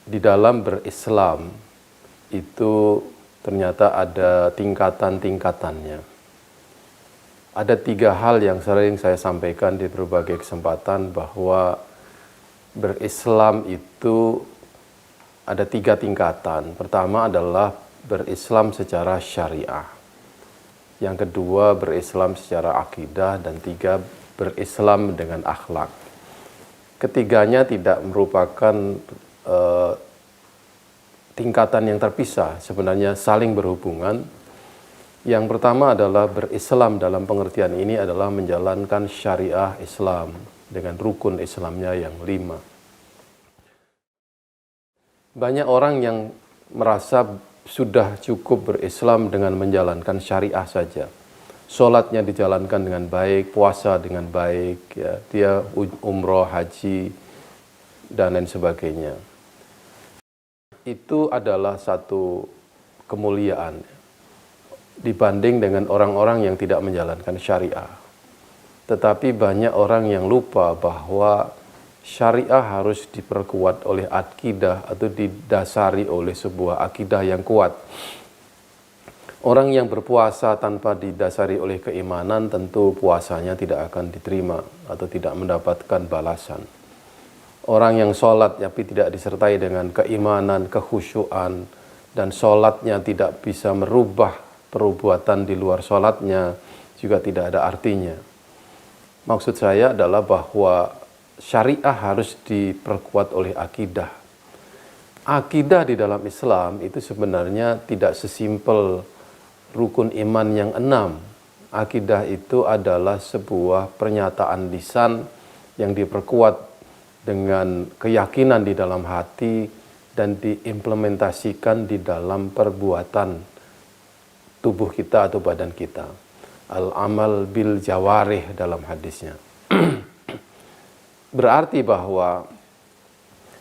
di dalam berislam itu ternyata ada tingkatan-tingkatannya. Ada 3 hal yang sering saya sampaikan di berbagai kesempatan, bahwa berislam itu ada 3 tingkatan. Pertama adalah berislam secara syariah. Yang kedua berislam secara akidah, dan 3 berislam dengan akhlak. Ketiganya tidak merupakan tingkatan yang terpisah, sebenarnya saling berhubungan. Yang pertama adalah berislam dalam pengertian ini adalah menjalankan syariah Islam dengan rukun Islamnya yang 5. Banyak orang yang merasa sudah cukup berislam dengan menjalankan syariah saja. Sholatnya dijalankan dengan baik, puasa dengan baik, ya, dia umroh, haji, dan lain sebagainya. Itu adalah satu kemuliaan dibanding dengan orang-orang yang tidak menjalankan syariah. Tetapi banyak orang yang lupa bahwa syariah harus diperkuat oleh akidah atau didasari oleh sebuah akidah yang kuat. Orang yang berpuasa tanpa didasari oleh keimanan, tentu puasanya tidak akan diterima atau tidak mendapatkan balasan. Orang yang sholat tapi tidak disertai dengan keimanan, kekhusyuan, dan sholatnya tidak bisa merubah perbuatan di luar sholatnya, juga tidak ada artinya. Maksud saya adalah bahwa syariah harus diperkuat oleh akidah. Akidah di dalam Islam itu sebenarnya tidak sesimpel rukun iman yang 6. Akidah itu adalah sebuah pernyataan lisan yang diperkuat dengan keyakinan di dalam hati dan diimplementasikan di dalam perbuatan tubuh kita atau badan kita. Al-amal bil jawarih dalam hadisnya. Berarti bahwa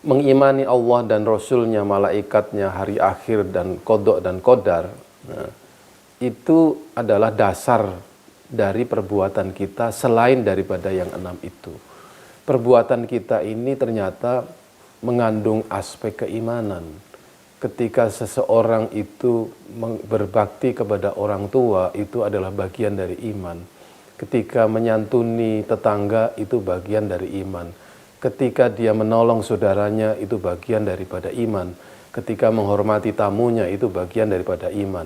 mengimani Allah dan Rasulnya, malaikatnya, hari akhir, dan qada dan qadar, itu adalah dasar dari perbuatan kita selain daripada yang 6 itu. Perbuatan kita ini ternyata mengandung aspek keimanan. Ketika seseorang itu berbakti kepada orang tua, itu adalah bagian dari iman. Ketika menyantuni tetangga, itu bagian dari iman. Ketika dia menolong saudaranya, itu bagian daripada iman. Ketika menghormati tamunya, itu bagian daripada iman.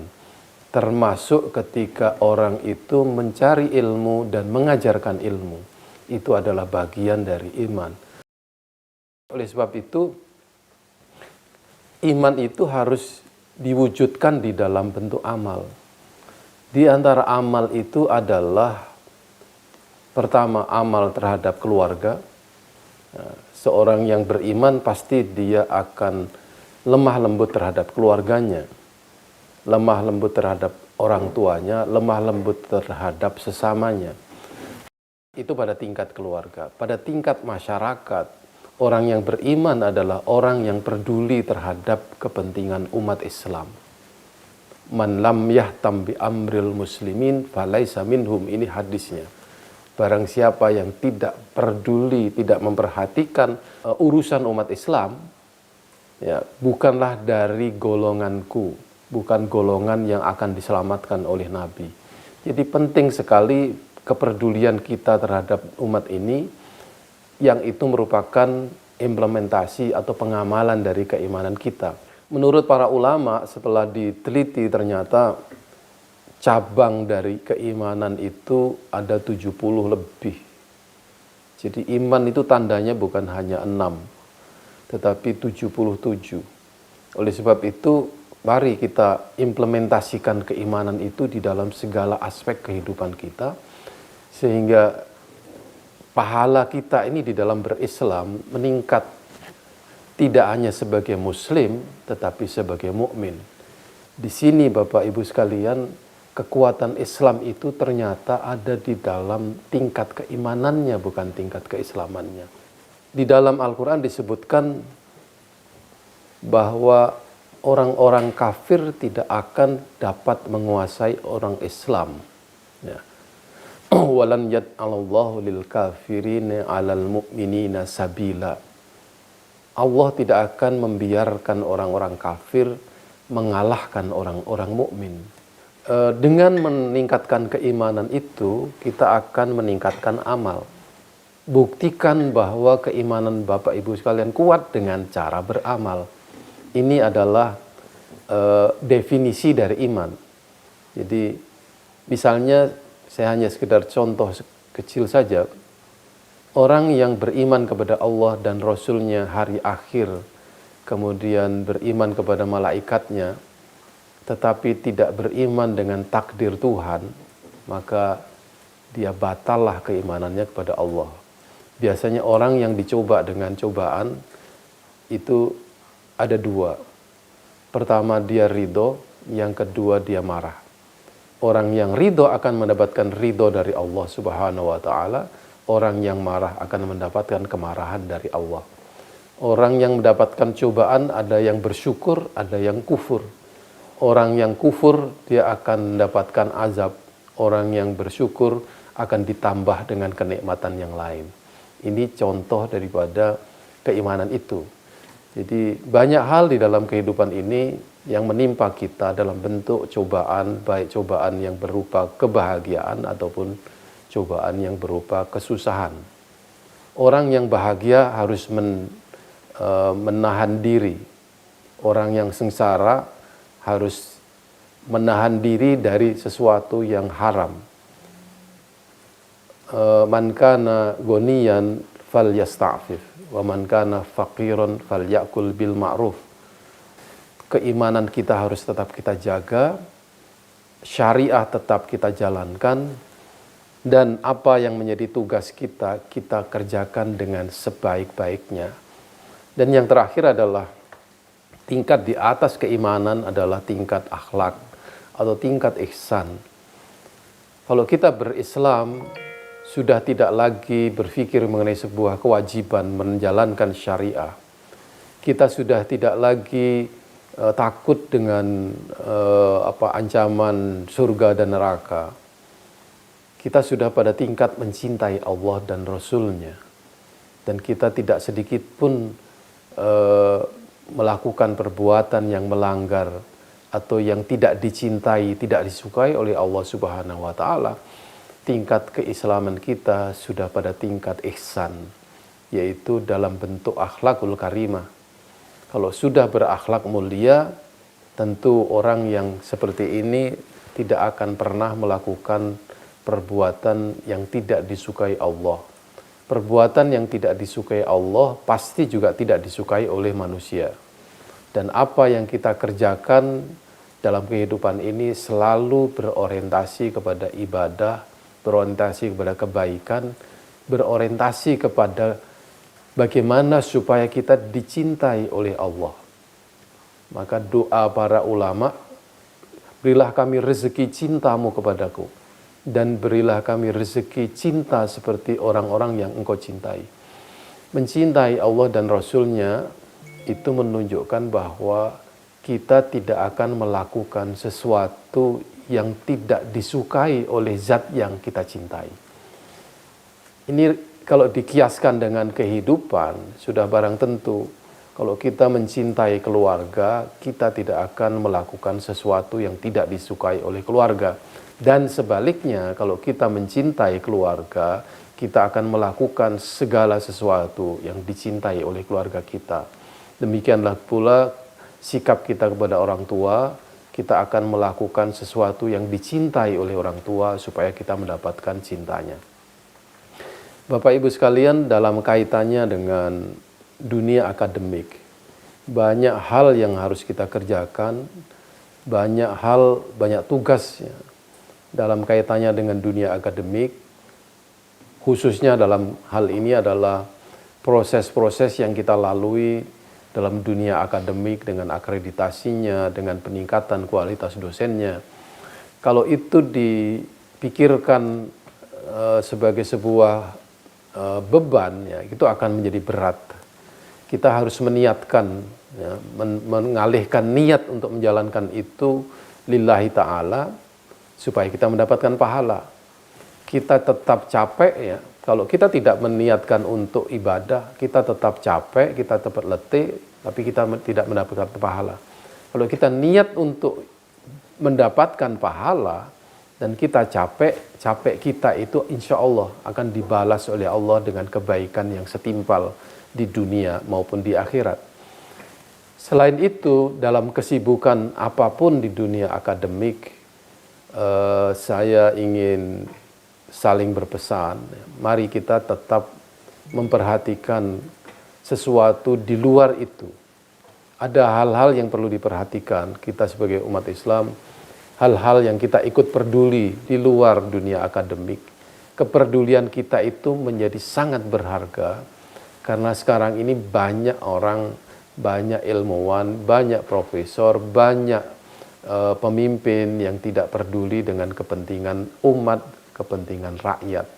Termasuk ketika orang itu mencari ilmu dan mengajarkan ilmu, itu adalah bagian dari iman. Oleh sebab itu, iman itu harus diwujudkan di dalam bentuk amal. Di antara amal itu adalah, pertama, amal terhadap keluarga. Seorang yang beriman pasti dia akan lemah lembut terhadap keluarganya, lemah lembut terhadap orang tuanya, lemah lembut terhadap sesamanya. Itu pada tingkat keluarga. Pada tingkat masyarakat, orang yang beriman adalah orang yang peduli terhadap kepentingan umat Islam. Man lam yahtam bi amril muslimin falaisa minhum, ini hadisnya. Barang siapa yang tidak peduli, tidak memperhatikan urusan umat Islam, ya, bukanlah dari golonganku, bukan golongan yang akan diselamatkan oleh Nabi. Jadi penting sekali kepedulian kita terhadap umat ini, yang itu merupakan implementasi atau pengamalan dari keimanan kita. Menurut para ulama, setelah diteliti ternyata cabang dari keimanan itu ada 70 lebih. Jadi iman itu tandanya bukan hanya 6, tetapi 77. Oleh sebab itu, mari kita implementasikan keimanan itu di dalam segala aspek kehidupan kita, sehingga pahala kita ini di dalam berislam meningkat, tidak hanya sebagai muslim, tetapi sebagai mukmin. Di sini Bapak Ibu sekalian, kekuatan Islam itu ternyata ada di dalam tingkat keimanannya, bukan tingkat keislamannya. Di dalam Al-Quran disebutkan bahwa orang-orang kafir tidak akan dapat menguasai orang Islam. Ya. Walan yaj'alallahu lil kafirina 'alal mu'minina sabila. Allah tidak akan membiarkan orang-orang kafir mengalahkan orang-orang mukmin. Dengan meningkatkan keimanan itu, kita akan meningkatkan amal. Buktikan bahwa keimanan Bapak Ibu sekalian kuat dengan cara beramal. Ini adalah definisi dari iman. Jadi misalnya saya hanya sekedar contoh kecil saja. Orang yang beriman kepada Allah dan Rasul-Nya hari akhir, kemudian beriman kepada malaikatnya, tetapi tidak beriman dengan takdir Tuhan, maka dia batallah keimanannya kepada Allah. Biasanya orang yang dicoba dengan cobaan itu ada dua. Pertama dia ridho, yang kedua dia marah. Orang yang ridho akan mendapatkan ridho dari Allah Subhanahu wa Ta'ala. Orang yang marah akan mendapatkan kemarahan dari Allah. Orang yang mendapatkan cobaan ada yang bersyukur, ada yang kufur. Orang yang kufur dia akan mendapatkan azab. Orang yang bersyukur akan ditambah dengan kenikmatan yang lain. Ini contoh daripada keimanan itu. Jadi banyak hal di dalam kehidupan ini yang menimpa kita dalam bentuk cobaan, baik cobaan yang berupa kebahagiaan ataupun cobaan yang berupa kesusahan. Orang yang bahagia harus menahan diri. Orang yang sengsara harus menahan diri dari sesuatu yang haram. Man kana goniyan falyasta'fif wa man kana faqiran falyakul bil ma'ruf. Keimanan kita harus tetap kita jaga, syariah tetap kita jalankan, dan apa yang menjadi tugas kita, kita kerjakan dengan sebaik-baiknya. Dan yang terakhir adalah tingkat di atas keimanan adalah tingkat akhlak atau tingkat ihsan. Kalau kita berislam, sudah tidak lagi berpikir mengenai sebuah kewajiban menjalankan syariah. Kita sudah tidak lagi takut dengan ancaman surga dan neraka. Kita sudah pada tingkat mencintai Allah dan Rasul-Nya. Dan kita tidak sedikit pun melakukan perbuatan yang melanggar atau yang tidak dicintai, tidak disukai oleh Allah Subhanahu wa Ta'ala. Tingkat keislaman kita sudah pada tingkat ihsan, yaitu dalam bentuk akhlakul karimah. Kalau sudah berakhlak mulia, tentu orang yang seperti ini tidak akan pernah melakukan perbuatan yang tidak disukai Allah. Perbuatan yang tidak disukai Allah pasti juga tidak disukai oleh manusia. Dan apa yang kita kerjakan dalam kehidupan ini selalu berorientasi kepada ibadah, berorientasi kepada kebaikan, berorientasi kepada bagaimana supaya kita dicintai oleh Allah. Maka doa para ulama, berilah kami rezeki cintamu kepadaku, dan berilah kami rezeki cinta seperti orang-orang yang engkau cintai. Mencintai Allah dan Rasul-Nya itu menunjukkan bahwa kita tidak akan melakukan sesuatu yang tidak disukai oleh zat yang kita cintai. Ini kalau dikiaskan dengan kehidupan, sudah barang tentu kalau kita mencintai keluarga, kita tidak akan melakukan sesuatu yang tidak disukai oleh keluarga. Dan sebaliknya, kalau kita mencintai keluarga, kita akan melakukan segala sesuatu yang dicintai oleh keluarga kita. Demikianlah pula sikap kita kepada orang tua, kita akan melakukan sesuatu yang dicintai oleh orang tua supaya kita mendapatkan cintanya. Bapak Ibu sekalian, dalam kaitannya dengan dunia akademik, banyak hal yang harus kita kerjakan, banyak tugas ya, dalam kaitannya dengan dunia akademik, khususnya dalam hal ini adalah proses-proses yang kita lalui dalam dunia akademik dengan akreditasinya, dengan peningkatan kualitas dosennya. Kalau itu dipikirkan sebagai sebuah beban, ya, itu akan menjadi berat. Kita harus meniatkan, ya, mengalihkan niat untuk menjalankan itu lillahi ta'ala, supaya kita mendapatkan pahala. Kita tetap capek, ya, Kalau kita tidak meniatkan untuk ibadah, kita tetap capek, kita tetap letih, tapi kita tidak mendapatkan pahala. Kalau kita niat untuk mendapatkan pahala, dan kita capek kita itu insya Allah akan dibalas oleh Allah dengan kebaikan yang setimpal di dunia maupun di akhirat. Selain itu, dalam kesibukan apapun di dunia akademik, saya ingin saling berpesan, mari kita tetap memperhatikan sesuatu di luar itu. Ada hal-hal yang perlu diperhatikan kita sebagai umat Islam, hal-hal yang kita ikut peduli di luar dunia akademik. Kepedulian kita itu menjadi sangat berharga, karena sekarang ini banyak orang, banyak ilmuwan, banyak profesor, banyak pemimpin yang tidak peduli dengan kepentingan umat, kepentingan rakyat.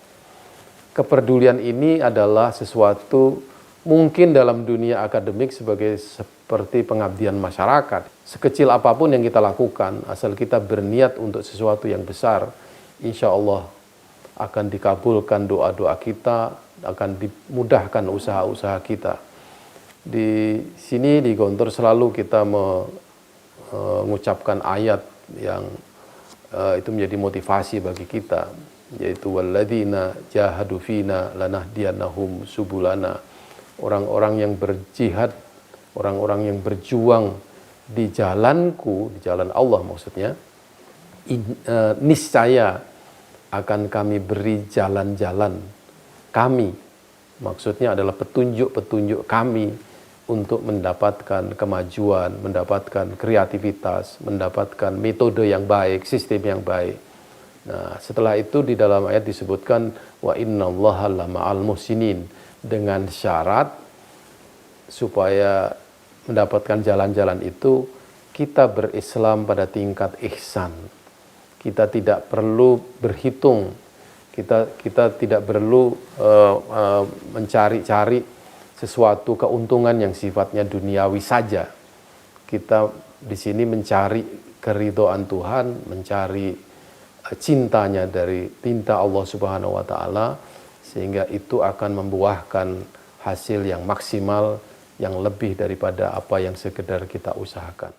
Kepedulian ini adalah sesuatu mungkin dalam dunia akademik seperti pengabdian masyarakat. Sekecil apapun yang kita lakukan, asal kita berniat untuk sesuatu yang besar, insya Allah akan dikabulkan doa-doa kita, akan dimudahkan usaha-usaha kita. Di sini di Gontor selalu kita mengucapkan ayat yang itu menjadi motivasi bagi kita, yaitu walladzina jahadu fina lanahdiyannahum subulana. Orang-orang yang berjihad, orang-orang yang berjuang di jalanku, di jalan Allah maksudnya, niscaya akan kami beri jalan-jalan kami. Maksudnya adalah petunjuk-petunjuk kami untuk mendapatkan kemajuan, mendapatkan kreativitas, mendapatkan metode yang baik, sistem yang baik. Nah, setelah itu di dalam ayat disebutkan wa innallaha lama'al muhsinin, dengan syarat supaya mendapatkan jalan-jalan itu kita berislam pada tingkat ihsan. Kita tidak perlu berhitung, kita tidak perlu mencari-cari sesuatu keuntungan yang sifatnya duniawi saja. Kita di sini mencari keridhaan Tuhan, mencari cintanya dari tinta Allah Subhanahu wa taala, sehingga itu akan membuahkan hasil yang maksimal, yang lebih daripada apa yang sekedar kita usahakan.